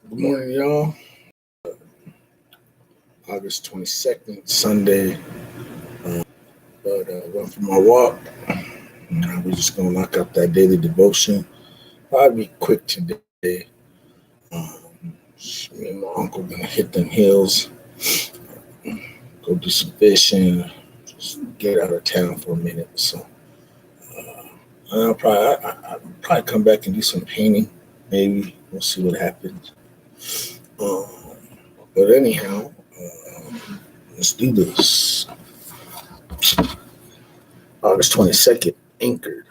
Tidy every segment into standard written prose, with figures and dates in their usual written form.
Good morning, y'all. August 22nd, Sunday. Went for my walk. We're just going to knock out that daily devotion. I'll be quick today. Me and my uncle going to hit them hills, go do some fishing, just get out of town for a minute. So I'll probably come back and do some painting. Maybe we'll see what happens. Um, but anyhow, let's do this. August 22nd, anchored.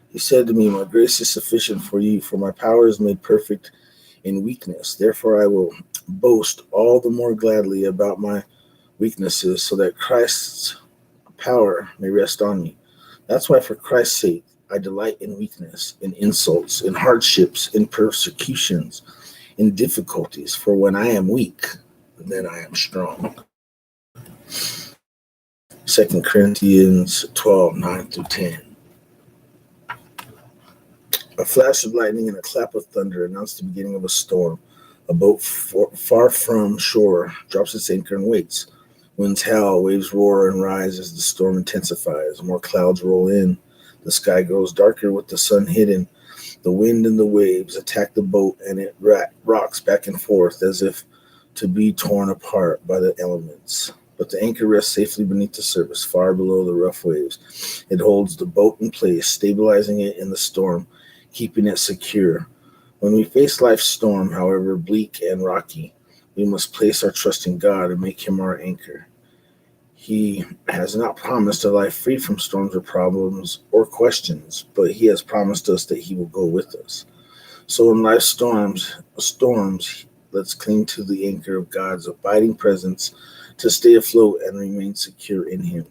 He said to me, "My grace is sufficient for you, for my power is made perfect in weakness. Therefore, I will boast all the more gladly about my weaknesses, so that Christ's power may rest on me. That's why, for Christ's sake, I delight in weakness, in insults, in hardships, in persecutions, in difficulties. For when I am weak, then I am strong." 2 Corinthians 12:9-10. A flash of lightning and a clap of thunder announced the beginning of a storm. A boat far from shore drops its anchor and waits. Winds howl, waves roar and rise as the storm intensifies. More clouds roll in. The sky grows darker with the sun hidden. The wind and the waves attack the boat, and it rocks back and forth as if to be torn apart by the elements. But the anchor rests safely beneath the surface, far below the rough waves. It holds the boat in place, stabilizing it in the storm, keeping it secure. When we face life's storm, however bleak and rocky, we must place our trust in God and make Him our anchor. He has not promised a life free from storms or problems or questions, but He has promised us that He will go with us. So in life's storms, let's cling to the anchor of God's abiding presence to stay afloat and remain secure in Him.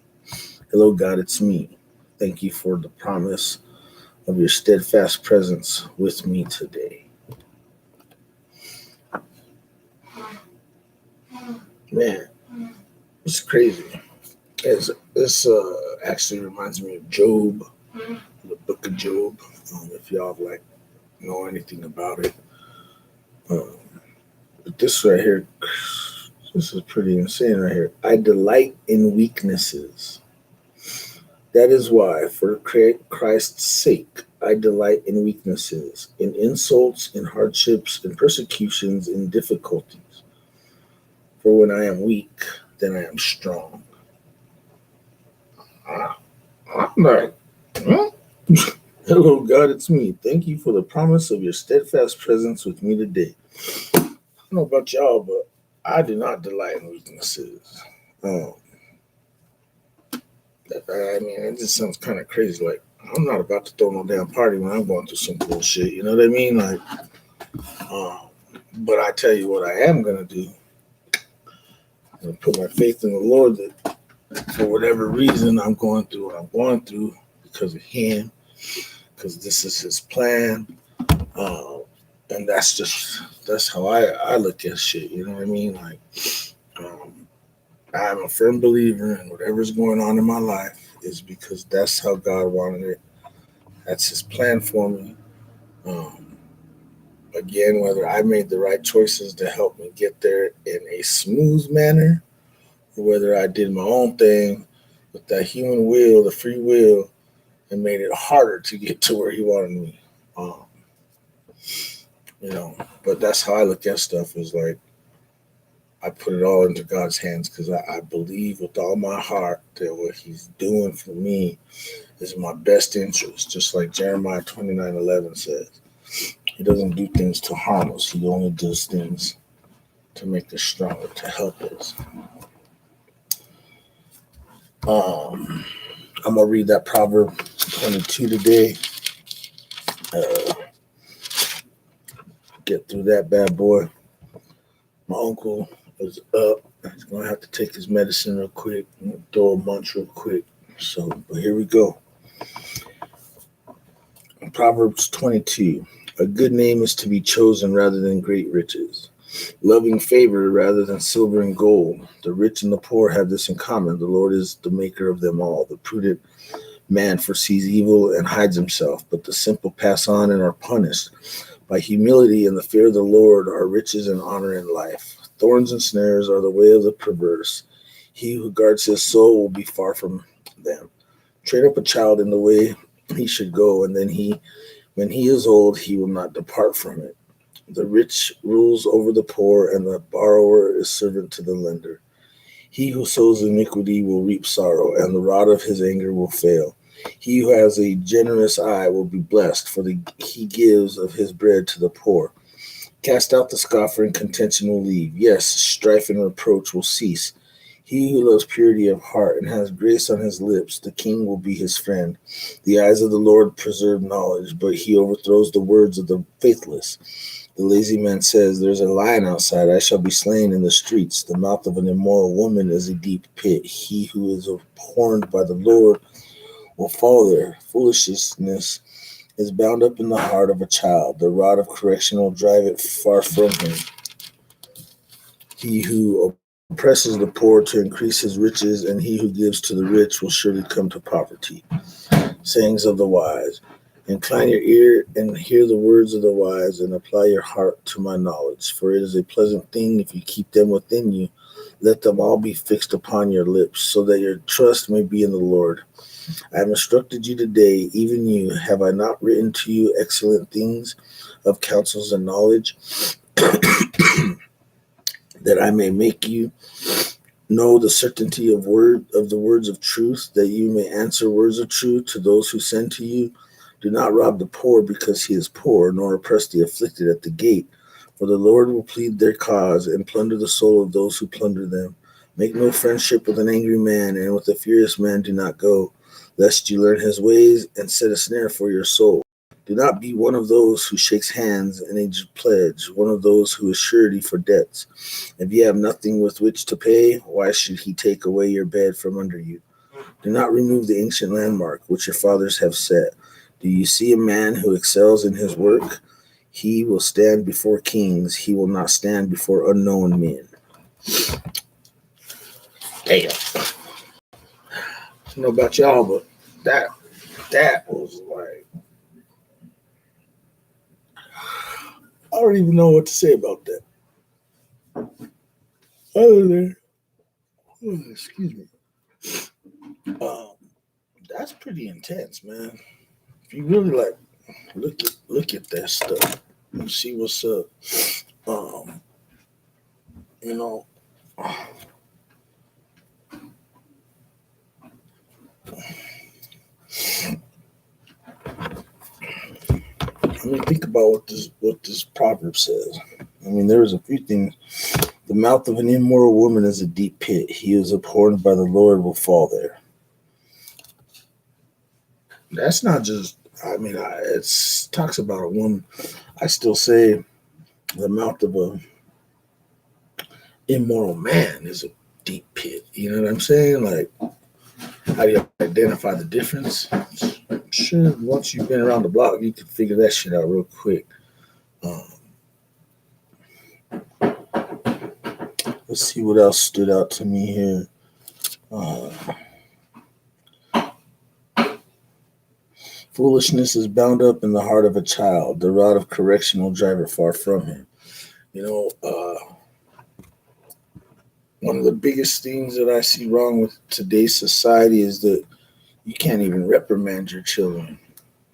Hello, God, it's me. Thank you for the promise of your steadfast presence with me today. Man, it's crazy. This actually reminds me of Job, the book of Job. If y'all know anything about it, but this right here, this is pretty insane right here. I delight in weaknesses. That is why, for Christ's sake, I delight in weaknesses, in insults, in hardships, in persecutions, in difficulties. For when I am weak, then I am strong. I'm like, hello, God, it's me. Thank you for the promise of your steadfast presence with me today. I don't know about y'all, but I do not delight in weaknesses. It just sounds kind of crazy. Like, I'm not about to throw no damn party when I'm going through some bullshit. You know what I mean? But I tell you what I am going to do. I'm going to put my faith in the Lord that for whatever reason I'm going through what I'm going through because of Him, because this is His plan. And that's how I look at shit. You know what I mean? I'm a firm believer in whatever's going on in my life is because that's how God wanted it. That's His plan for me. Again, whether I made the right choices to help me get there in a smooth manner, or whether I did my own thing with that human will, the free will, and made it harder to get to where He wanted me. But that's how I look at stuff, is like, I put it all into God's hands because I believe with all my heart that what He's doing for me is my best interest. Just like Jeremiah 29:11 says, He doesn't do things to harm us. He only does things to make us stronger, to help us. I'm going to read that Proverb 22 today. Get through that bad boy. My uncle is up. He's going to have to take his medicine real quick and throw a munch real quick. But here we go. Proverbs 22. A good name is to be chosen rather than great riches, loving favor rather than silver and gold. The rich and the poor have this in common. The Lord is the maker of them all. The prudent Man foresees evil and hides himself, but the simple pass on and are punished. By humility and the fear of the Lord are riches and honor in life. Thorns and snares are the way of the perverse. He who guards his soul will be far from them. Train up a child in the way he should go, and then when he is old, he will not depart from it. The rich rules over the poor, and the borrower is servant to the lender. He who sows iniquity will reap sorrow, and the rod of his anger will fail. He who has a generous eye will be blessed, for he gives of his bread to the poor. Cast out the scoffer, and contention will leave. Yes, strife and reproach will cease. He who loves purity of heart and has grace on his lips, the king will be his friend. The eyes of the Lord preserve knowledge, but he overthrows the words of the faithless. The lazy man says, "There's a lion outside, I shall be slain in the streets." The mouth of an immoral woman is a deep pit. He who is abhorred by the Lord will fall there. Foolishness is bound up in the heart of a child. The rod of correction will drive it far from him. He who oppresses the poor to increase his riches, and he who gives to the rich will surely come to poverty. Sayings of the wise. Incline your ear and hear the words of the wise, and apply your heart to my knowledge. For it is a pleasant thing if you keep them within you. Let them all be fixed upon your lips, so that your trust may be in the Lord. I have instructed you today, even you. Have I not written to you excellent things of counsels and knowledge, that I may make you know the certainty of the words of truth, that you may answer words of truth to those who send to you? Do not rob the poor because he is poor, nor oppress the afflicted at the gate. For the Lord will plead their cause and plunder the soul of those who plunder them. Make no friendship with an angry man, and with a furious man do not go, lest you learn his ways and set a snare for your soul. Do not be one of those who shakes hands in a pledge, one of those who is surety for debts. If you have nothing with which to pay, why should he take away your bed from under you? Do not remove the ancient landmark which your fathers have set. Do you see a man who excels in his work? He will stand before kings. He will not stand before unknown men. Damn. I don't know about y'all, but that was like, I don't even know what to say about that. Other than, excuse me. That's pretty intense, man. If you really like look at that stuff and see what's up, you know. I mean, think about what this proverb says. I mean, there's a few things. The mouth of an immoral woman is a deep pit. He who is abhorred by the Lord will fall there. That's not just, I mean, it talks about a woman. I still say the mouth of a immoral man is a deep pit. You know what I'm saying? Like, how do you identify the difference? I'm sure once you've been around the block, you can figure that shit out real quick. Let's see what else stood out to me here. Foolishness is bound up in the heart of a child. The rod of correction will drive it far from him. You know, one of the biggest things that I see wrong with today's society is that you can't even reprimand your children,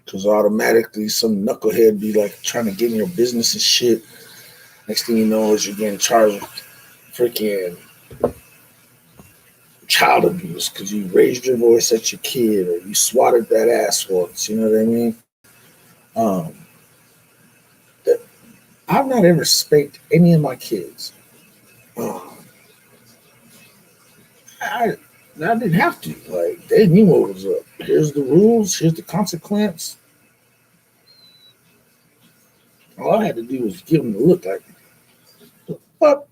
because automatically some knucklehead be like trying to get in your business and shit. Next thing you know is you're getting charged with freaking child abuse because you raised your voice at your kid or you swatted that ass once. You know what I mean? I've not ever spanked any of my kids. I didn't have to. Like, they knew what was up. Here's the rules. Here's the consequence. All I had to do was give them the look like, what?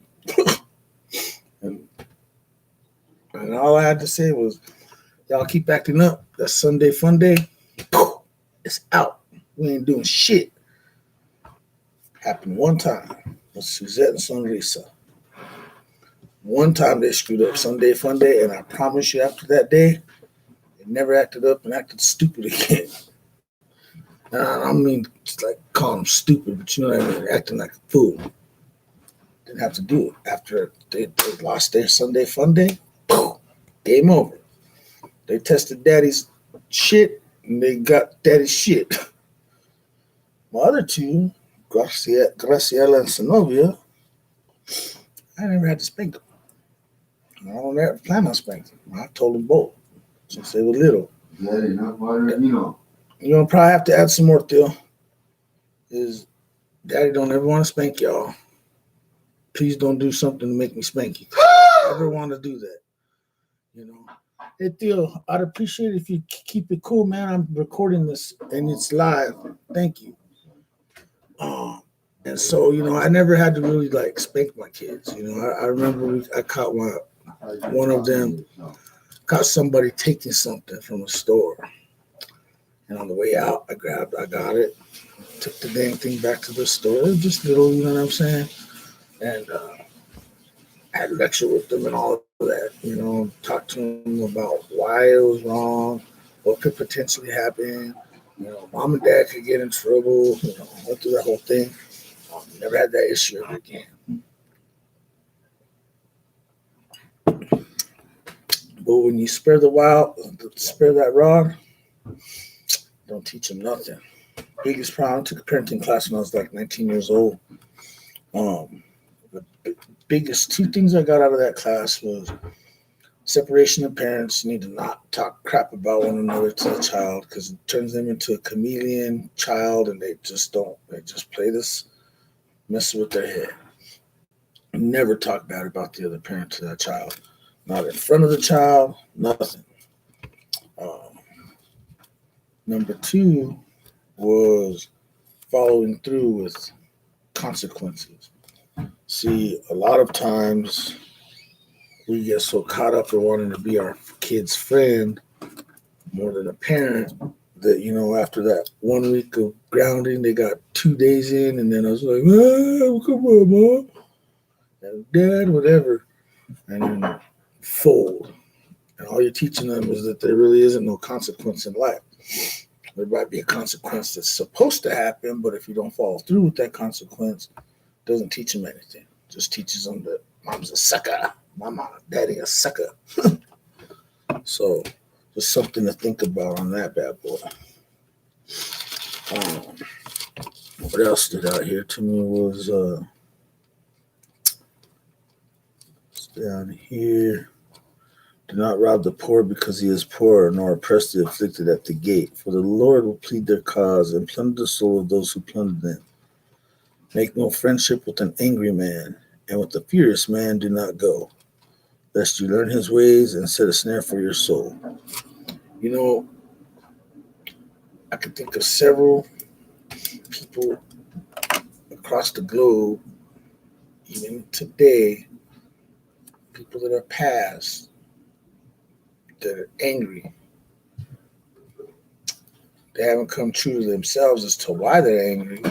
and all I had to say was, y'all keep acting up. That's Sunday fun day. It's out. We ain't doing shit. Happened one time with Suzette and Sonrisa. One time they screwed up Sunday fun day, and I promise you after that day, they never acted up and acted stupid again. And I don't mean just like call them stupid, but you know what I mean, acting like a fool. Didn't have to do it. After they lost their Sunday fun day, boom, game over. They tested daddy's shit and they got daddy's shit. My other two, Graciela and Zenobia, I never had to spank them. I don't ever plan on spanking them. I told them both since they were little. Daddy, not water, you know. You're going to probably have to add some more, Theo. Is daddy don't ever want to spank y'all. Please don't do something to make me spank you. I never want to do that. You know. Hey, Theo, I'd appreciate it if you keep it cool, man. I'm recording this and it's live. Thank you. And so, you know, I never had to really like spank my kids. You know, I remember I caught one of them, caught somebody taking something from a store. And on the way out, I got it, took the dang thing back to the store, just little, you know what I'm saying? And I had a lecture with them and all of that, you know, talked to them about why it was wrong, what could potentially happen. You know, mom and dad could get in trouble, you know, went through that whole thing. Never had that issue ever again. But when you spare that rod, don't teach them nothing. Biggest problem, I took a parenting class when I was like 19 years old. The biggest two things I got out of that class was separation of parents. You need to not talk crap about one another to the child because it turns them into a chameleon child and they just play this mess with their head. Never talk bad about the other parent to that child. Not in front of the child, nothing. Number two was following through with consequences. See, a lot of times we get so caught up in wanting to be our kid's friend more than a parent that, you know, after that 1 week of grounding, they got 2 days in, and then I was like, come on, Mom. And Dad, whatever. And then fold. And all you're teaching them is that there really isn't no consequence in life. There might be a consequence that's supposed to happen, but if you don't follow through with that consequence, it doesn't teach them anything. It just teaches them that mom's a sucker, mama, daddy a sucker. So just something to think about on that bad boy. What else stood out here to me was down here. Do not rob the poor because he is poor, nor oppress the afflicted at the gate. For the Lord will plead their cause and plunder the soul of those who plunder them. Make no friendship with an angry man, and with a furious man do not go, lest you learn his ways and set a snare for your soul. You know, I can think of several people across the globe, even today, people that are past, that are angry. They haven't come true to themselves as to why they're angry,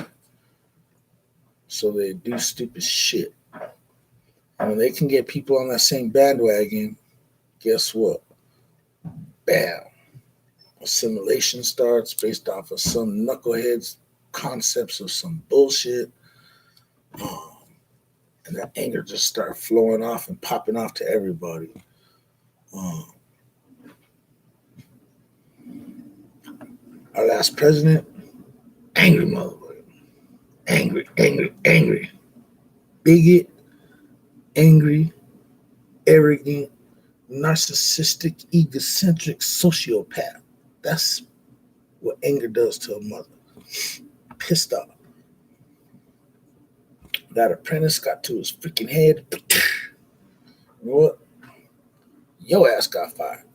so they do stupid shit. And when they can get people on that same bandwagon, guess what? Bam. Assimilation starts based off of some knuckleheads' concepts of some bullshit. And that anger just started flowing off and popping off to everybody. Our last president, angry motherfucker. Angry. Bigot, angry, arrogant, narcissistic, egocentric sociopath. That's what anger does to a mother. Pissed off. That apprentice got to his freaking head. You know what? Your ass got fired.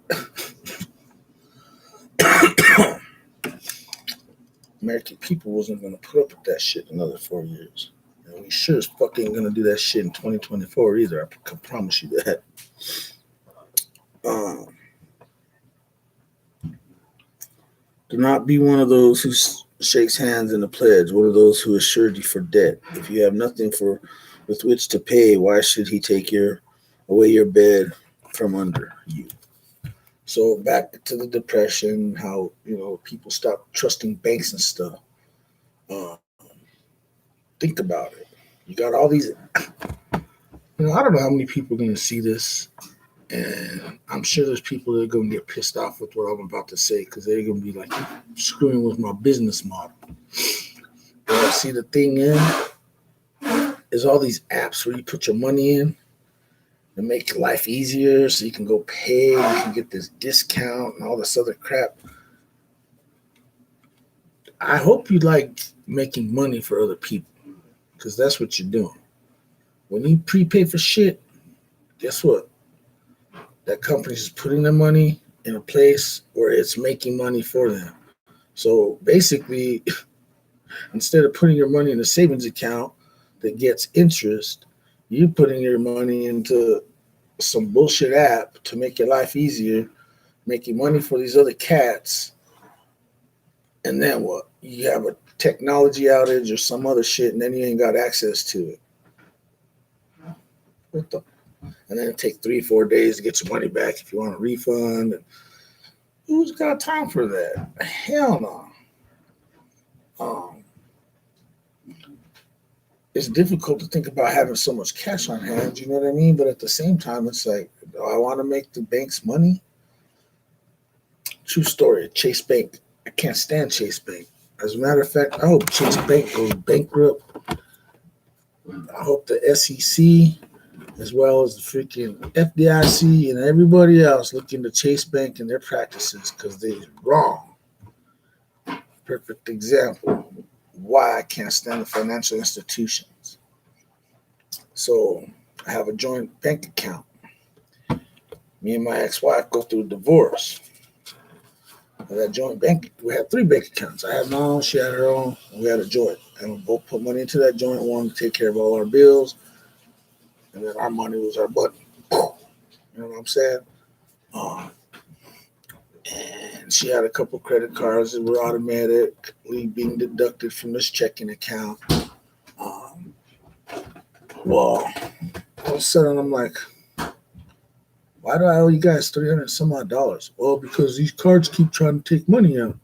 American people wasn't going to put up with that shit another 4 years. And we sure as fuck ain't going to do that shit in 2024 either. I can promise you that. Do not be one of those who shakes hands in a pledge, one of those who assured you for debt. If you have nothing with which to pay, why should he take away your bed from under you? So back to the depression, how people stop trusting banks and stuff. Uh, think about it. You got all these. I don't know how many people are going to see this, and I'm sure there's people that are going to get pissed off with what I'm about to say because they're going to be like, screwing with my business model. See, the thing is all these apps where you put your money in to make life easier so you can go pay, you can get this discount and all this other crap. I hope you like making money for other people because that's what you're doing. When you prepay for shit, guess what? That company's just putting their money in a place where it's making money for them. So basically, instead of putting your money in a savings account that gets interest, you putting your money into some bullshit app to make your life easier, making money for these other cats. And then what? You have a technology outage or some other shit, and then you ain't got access to it. And then it takes 3-4 days to get your money back if you want a refund. And who's got time for that? Hell no. It's difficult to think about having so much cash on hand, you know what I mean? But at the same time, it's like, do I want to make the banks money? True story, Chase Bank. I can't stand Chase Bank. As a matter of fact, I hope Chase Bank goes bankrupt. I hope the SEC, as well as the freaking FDIC and everybody else, look into Chase Bank and their practices because they're wrong. Perfect example why I can't stand the financial institutions. So I have a joint bank account. Me and my ex-wife go through a divorce. That joint bank, we had 3 bank accounts. I had my own, she had her own, and we had a joint. And we both put money into that joint one to take care of all our bills. And then our money was our money. You know what I'm saying? And she had a couple credit cards that were automatically being deducted from this checking account. Well, all of a sudden I'm like, why do I owe you guys $300 some odd? Well, because these cards keep trying to take money out.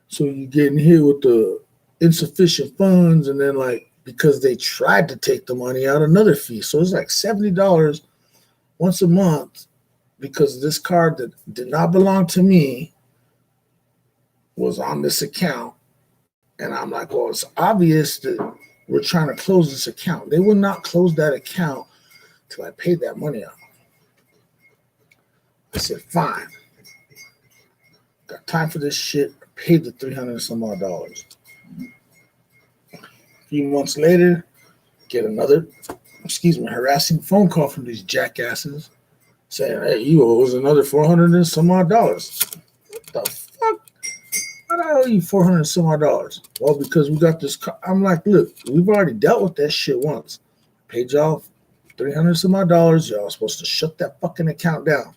So you're getting hit with the insufficient funds, and then because they tried to take the money out, another fee. So it's like $70 once a month because this card that did not belong to me was on this account. And I'm like, well, it's obvious that we're trying to close this account. They will not close that account till I paid that money out. I said, fine. Got time for this shit. I paid the $300 some odd. A few months later, get another, harassing phone call from these jackasses saying, hey, you owe us another $400 and some odd. What the fuck? Why do I owe you $400 and some odd? Well, because we got this car. I'm like, look, we've already dealt with that shit once. Paid y'all $300 some odd. Y'all supposed to shut that fucking account down.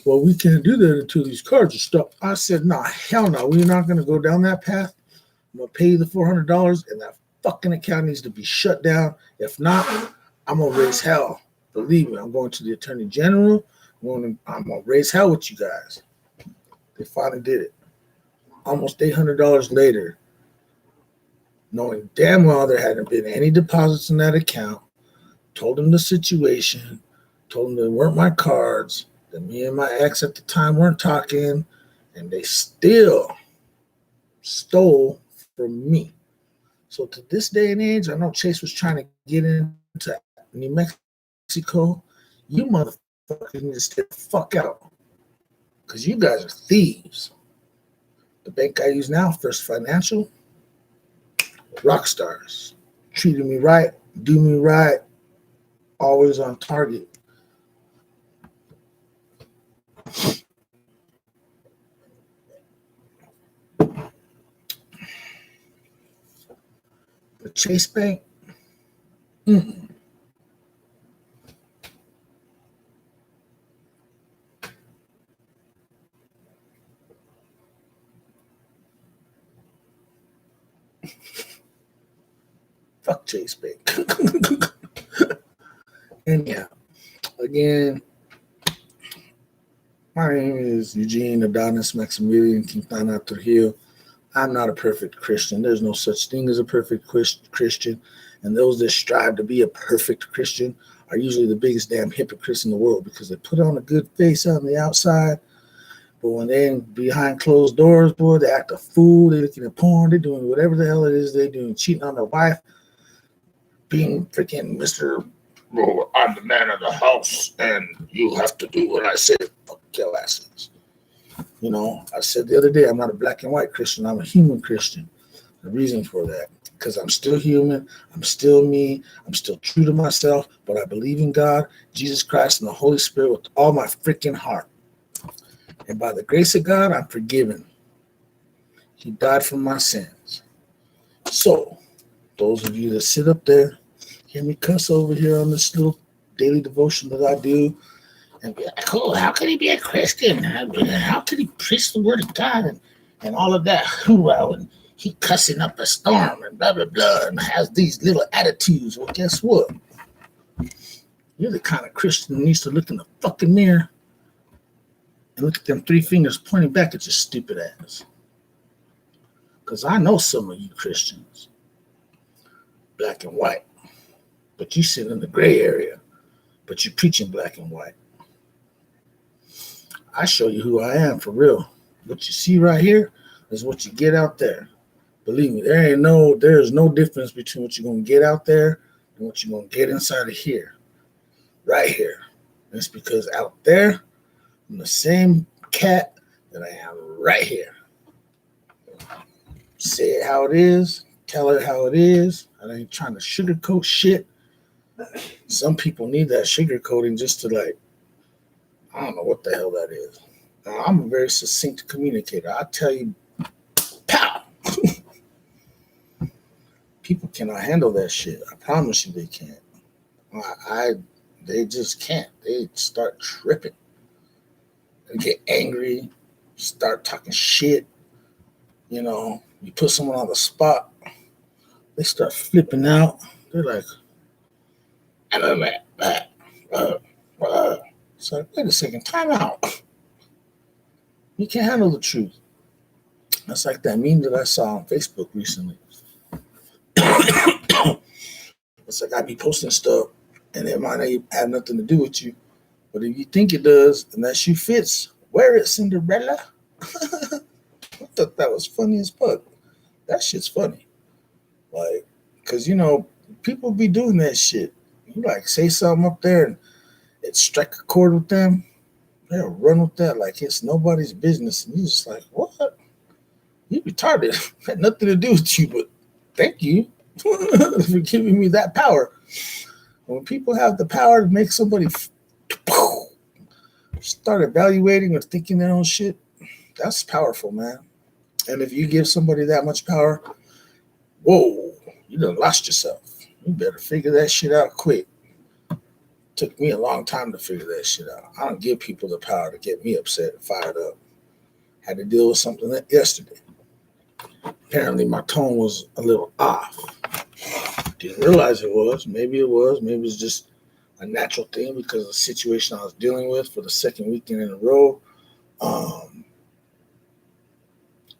Well, we can't do that until these cards are stopped. I said, no, hell no. We're not going to go down that path. I'm going to pay you the $400, and that fucking account needs to be shut down. If not, I'm going to raise hell. Believe me, I'm going to the Attorney General. I'm going to raise hell with you guys. They finally did it. Almost $800 later, knowing damn well there hadn't been any deposits in that account, told them the situation, told them they weren't my cards, that me and my ex at the time weren't talking, and they still stole from me. So to this day and age, I know Chase was trying to get into New Mexico. You motherfuckers need to stay the fuck out because you guys are thieves. The bank I use now, First Financial, rock stars. Treated me right, do me right, always on target. The Chase Bank, fuck Chase Bank. And yeah, again, My name is Eugene Adonis Maximilian Quintana Trujillo. I'm not a perfect Christian. There's no such thing as a perfect Christian. And those that strive to be a perfect Christian are usually the biggest damn hypocrites in the world because they put on a good face on the outside. But when they're behind closed doors, boy, they act a fool. They're looking at porn. They're doing whatever the hell it is they're doing, cheating on their wife, being freaking Mr. Well, I'm the man of the house, and you have to do what I say. Fuck your asses. You know, I said the other day, I'm not a black and white Christian. I'm a human Christian. The reason for that, because I'm still human. I'm still me. I'm still true to myself, but I believe in God, Jesus Christ, and the Holy Spirit with all my freaking heart. And by the grace of God, I'm forgiven. He died for my sins. So, those of you that sit up there, hear me cuss over here on this little daily devotion that I do, and be like, oh, how can he be a Christian? How can he preach the word of God and all of that hoorah, and he cussing up a storm and blah, blah, blah, and has these little attitudes. Well, guess what? You're the kind of Christian that needs to look in the fucking mirror and look at them three fingers pointing back at your stupid ass. Because I know some of you Christians, black and white, but you sit in the gray area, but you're preaching black and white. I show you who I am for real. What you see right here is what you get out there. Believe me, there is no difference between what you're going to get out there and what you're going to get inside of here. Right here. And it's because out there, I'm the same cat that I am right here. Say it how it is. Tell it how it is. I ain't trying to sugarcoat shit. Some people need that sugarcoating just to I don't know what the hell that is. I'm a very succinct communicator. I tell you, pow! People cannot handle that shit. I promise you they can't. They just can't. They start tripping. They get angry, start talking shit. You know, you put someone on the spot, they start flipping out. They're like, it's like, wait a second, time out. You can't handle the truth. That's like that meme that I saw on Facebook recently. It's like I be posting stuff, and it might not have nothing to do with you. But if you think it does, and that shoe fits, wear it, Cinderella. I thought that was funny as fuck. That shit's funny. Like, because, people be doing that shit. You say something up there and it strike a chord with them. They'll run with that like it's nobody's business. And you're just like, what? You retarded. Had nothing to do with you, but thank you for giving me that power. When people have the power to make somebody start evaluating or thinking their own shit, that's powerful, man. And if you give somebody that much power, whoa, you done lost yourself. You better figure that shit out quick. Took me a long time to figure that shit out. I don't give people the power to get me upset and fired up. Had to deal with something yesterday. Apparently my tone was a little off. Didn't realize it was. Maybe it was. Maybe it's just a natural thing because of the situation I was dealing with for the second weekend in a row.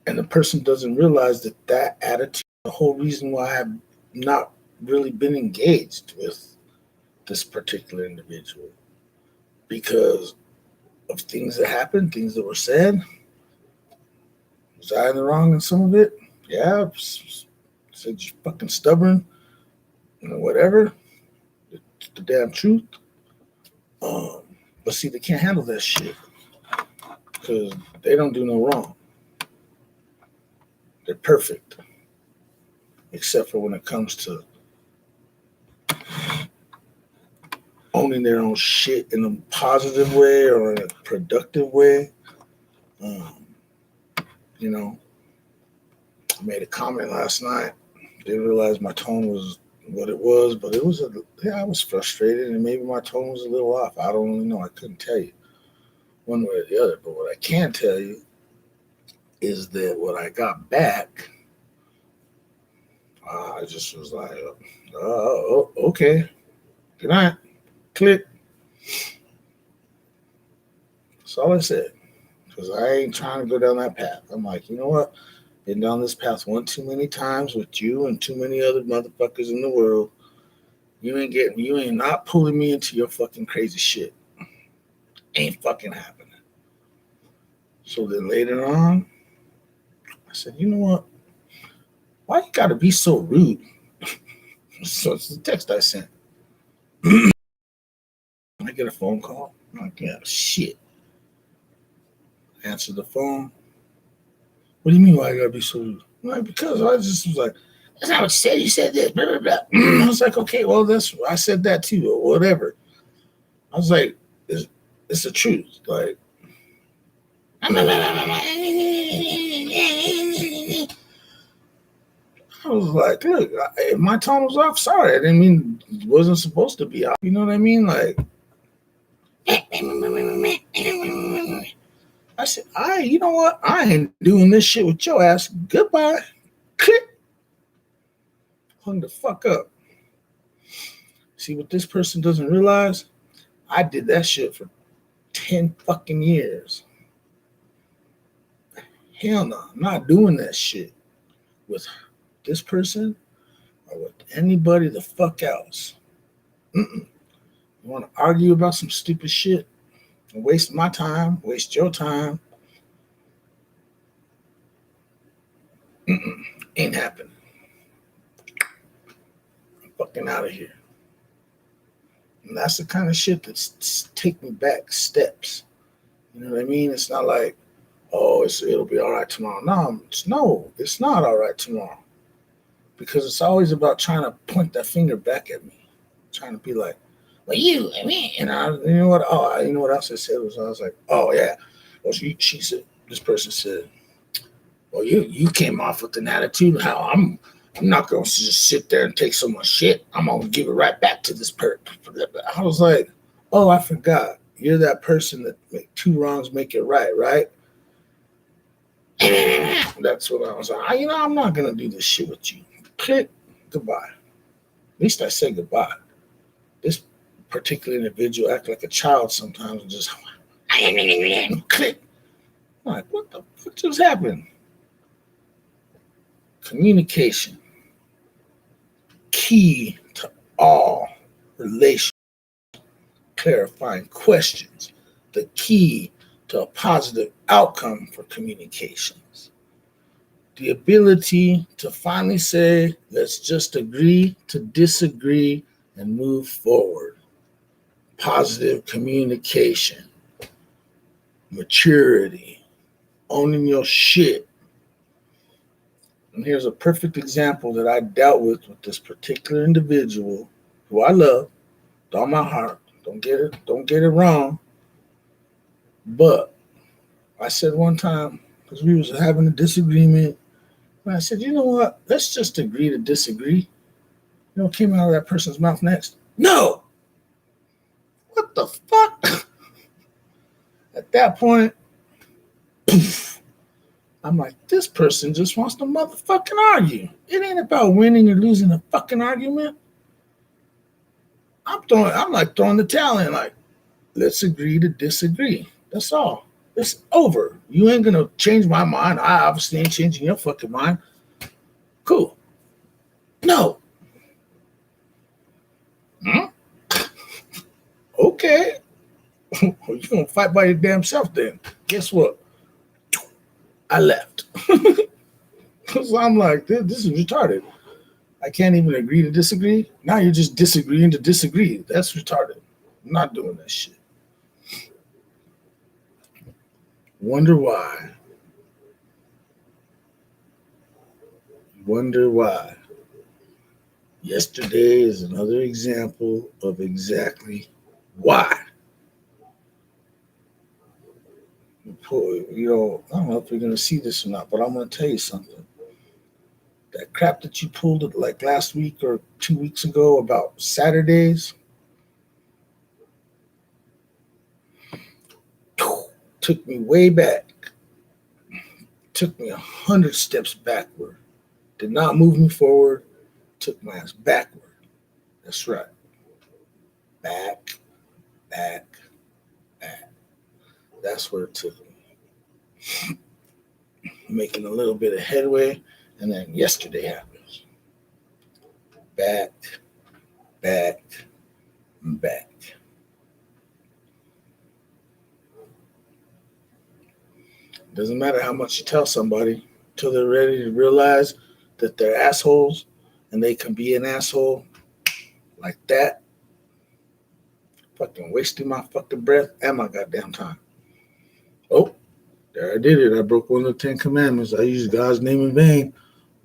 And the person doesn't realize that attitude, the whole reason why I've not really been engaged with this particular individual, because of things that happened, things that were said. Was I in the wrong in some of it? Yeah. Said you're fucking stubborn, whatever. It's the damn truth. But see, they can't handle that shit because they don't do no wrong. They're perfect, except for when it comes to owning their own shit in a positive way or in a productive way. I made a comment last night. Didn't realize my tone was what it was, but it was I was frustrated and maybe my tone was a little off. I don't really know. I couldn't tell you one way or the other. But what I can tell you is that what I got back, I just was like, okay, good night, click. That's all I said. Because I ain't trying to go down that path. I'm like, you know what? Been down this path one too many times with you and too many other motherfuckers in the world. You ain't not pulling me into your fucking crazy shit. Ain't fucking happening. So then later on, I said, you know what? Why you gotta be so rude? So it's the text I sent. I get a phone call. I'm like, yeah, shit. Answer the phone. What do you mean why I gotta be so rude? I'm like, because I just was like, that's not what you said. You said this, blah, blah, blah. I was like, okay, well, I said that too, or whatever. I was like, it's the truth. Like, I was like, look, if my tone was off, sorry. I didn't mean it wasn't supposed to be off. You know what I mean? Like, I said, you know what? I ain't doing this shit with your ass. Goodbye. Click. Hung the fuck up. See what this person doesn't realize? I did that shit for 10 fucking years. Hell no, I'm not doing that shit with this person or with anybody the fuck else. You want to argue about some stupid shit and waste my time, waste your time? Ain't happening. I'm fucking out of here. And that's the kind of shit that's take me back steps. You know what I mean? It's not like, oh, it'll be all right tomorrow. No, it's not all right tomorrow. Because it's always about trying to point that finger back at me. Trying to be like, well, you know what? Oh, you know what else I said? I was like, oh, yeah. Well, she said, this person said, well, you came off with an attitude how I'm not going to just sit there and take so much shit. I'm going to give it right back to this person. I was like, oh, I forgot. You're that person that make two wrongs make it right, right? That's what I was like. I'm not going to do this shit with you. Click, goodbye. At least I say goodbye. This particular individual act like a child sometimes and just click. I'm like, what the fuck just happened? Communication. Key to all relations. Clarifying questions. The key to a positive outcome for communications. The ability to finally say, let's just agree to disagree and move forward. Positive communication. Maturity. Owning your shit. And here's a perfect example that I dealt with this particular individual who I love with all my heart. Don't get it wrong. But I said one time, because we was having a disagreement, and I said, you know what? Let's just agree to disagree. You know what came out of that person's mouth next? No! What the fuck? At that point, I'm like, this person just wants to motherfucking argue. It ain't about winning or losing a fucking argument. I'm like throwing the towel in, like, let's agree to disagree. That's all. It's over. You ain't gonna change my mind. I obviously ain't changing your fucking mind. Cool. No. Okay. You're gonna fight by your damn self then. Guess what? I left. Because I'm like, this is retarded. I can't even agree to disagree. Now you're just disagreeing to disagree. That's retarded. I'm not doing that shit. Wonder why. Yesterday is another example of exactly why. I don't know if you're going to see this or not, but I'm going to tell you something. That crap that you pulled it like last week or 2 weeks ago about Saturdays took me way back. Took me 100 steps backward. Did not move me forward. Took my ass backward. That's right. Back. That's where it took me. Making a little bit of headway, and then yesterday happens. Back, back, back. Doesn't matter how much you tell somebody until they're ready to realize that they're assholes and they can be an asshole like that. Fucking wasting my fucking breath and my goddamn time. Oh, there I did it. I broke one of the 10 commandments. I used God's name in vain.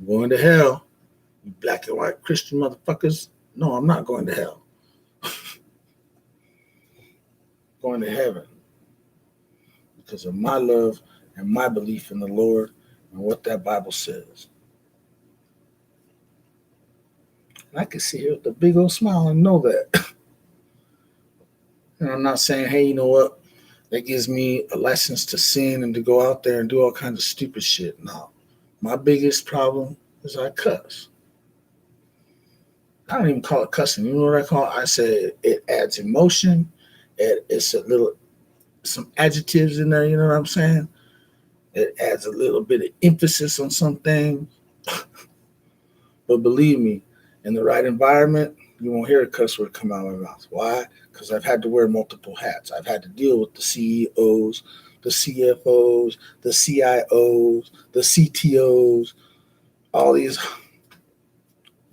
I'm going to hell. You black and white Christian motherfuckers. No, I'm not going to hell. Going to heaven because of my love and my belief in the Lord and what that Bible says. And I can sit here with a big old smile and know that. And I'm not saying, hey, you know what? That gives me a license to sin and to go out there and do all kinds of stupid shit. No. My biggest problem is I cuss. I don't even call it cussing. You know what I call it? I say it adds emotion. It's a little, some adjectives in there, you know what I'm saying? It adds a little bit of emphasis on some things. But believe me, in the right environment, you won't hear a cuss word come out of my mouth. Why? Because I've had to wear multiple hats. I've had to deal with the CEOs, the CFOs, the CIOs, the CTOs, all these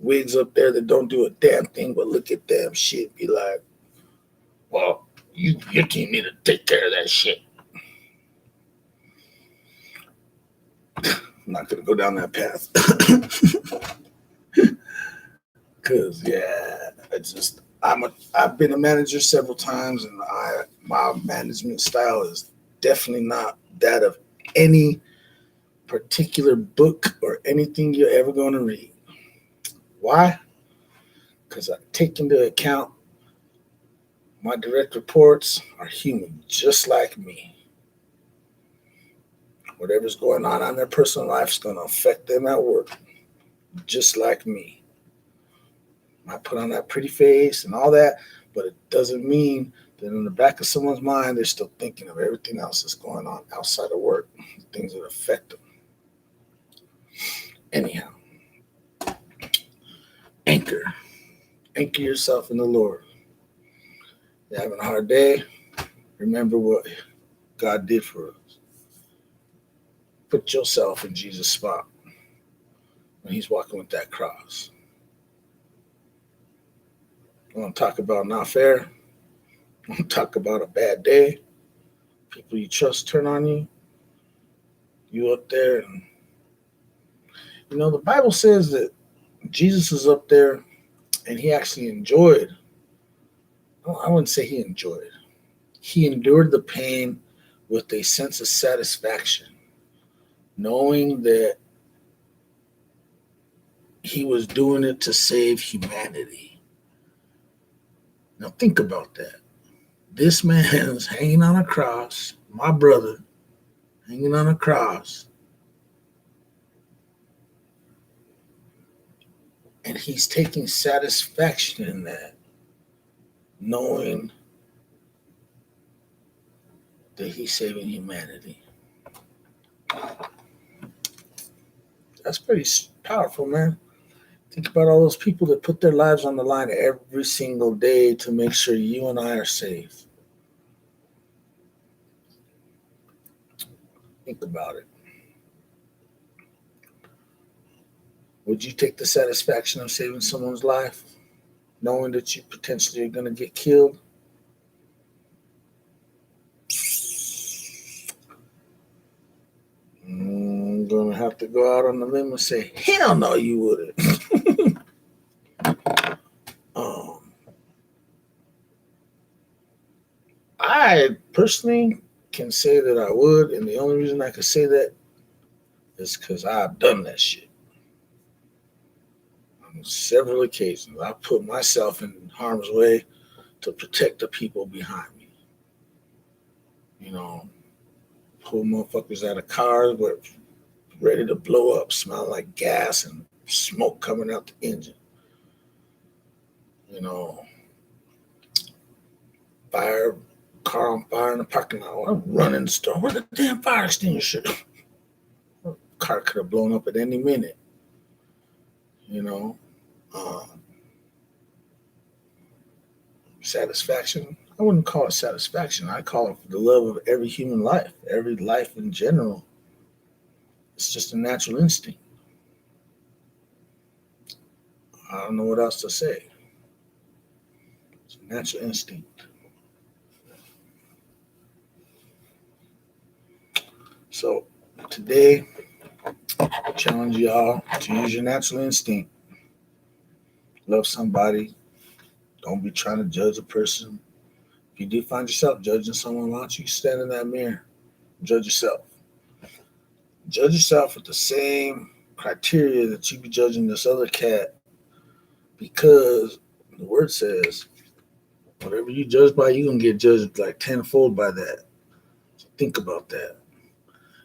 wigs up there that don't do a damn thing but look at them shit, be like, well, your team need to take care of that shit. I'm not going to go down that path. Because, yeah, I've been a manager several times, and my management style is definitely not that of any particular book or anything you're ever going to read. Why? Because I take into account my direct reports are human, just like me. Whatever's going on in their personal life is going to affect them at work, just like me. I put on that pretty face and all that, but it doesn't mean that in the back of someone's mind, they're still thinking of everything else that's going on outside of work, things that affect them. Anyhow, anchor yourself in the Lord. You're having a hard day, remember what God did for us. Put yourself in Jesus' spot when he's walking with that cross. I want to talk about not fair. I want to talk about a bad day. People you trust turn on you. You up there. And, you know, the Bible says that Jesus is up there and he actually enjoyed. I wouldn't say he enjoyed. He endured the pain with a sense of satisfaction, knowing that he was doing it to save humanity. Now think about that. This man's hanging on a cross, my brother, hanging on a cross, and he's taking satisfaction in that, knowing that he's saving humanity. That's pretty powerful, man. Think about all those people that put their lives on the line every single day to make sure you and I are safe. Think about it. Would you take the satisfaction of saving someone's life, knowing that you potentially are going to get killed? I'm going to have to go out on the limb and say, hell no, you wouldn't. I personally can say that I would, and the only reason I can say that is because I've done that shit. On several occasions, I put myself in harm's way to protect the people behind me. You know, pull motherfuckers out of cars where ready to blow up, smelling like gas and smoke coming out the engine. You know, fire car on fire in the parking lot. I'm running the store. Where's the damn fire extinguisher? Car could have blown up at any minute. You know, satisfaction. I wouldn't call it satisfaction. I call it the love of every human life, every life in general. It's just a natural instinct. I don't know what else to say. It's a natural instinct. So today, I challenge y'all to use your natural instinct. Love somebody. Don't be trying to judge a person. If you do find yourself judging someone, why don't you stand in that mirror? Judge yourself. Judge yourself with the same criteria that you be judging this other cat, because the word says, whatever you judge by, you're going to get judged like tenfold by that. So think about that.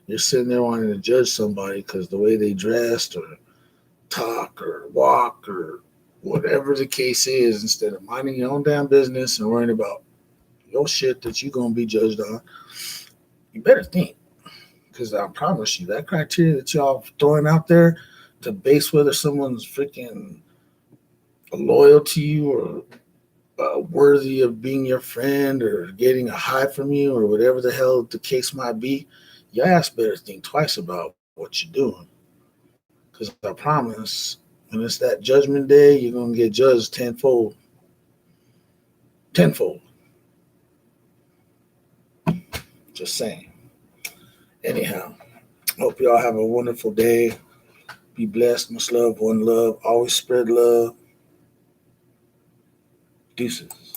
You're sitting there wanting to judge somebody because the way they dressed or talk or walk or whatever the case is, instead of minding your own damn business and worrying about your shit that you're going to be judged on. You better think, because I promise you, that criteria that y'all throwing out there to base whether someone's freaking loyal to you or worthy of being your friend or getting a high from you or whatever the hell the case might be, your ass better think twice about what you're doing. Because I promise, when it's that judgment day, you're going to get judged tenfold. Tenfold. Just saying. Anyhow, hope y'all have a wonderful day. Be blessed. Much love, one love. Always spread love. Deuces.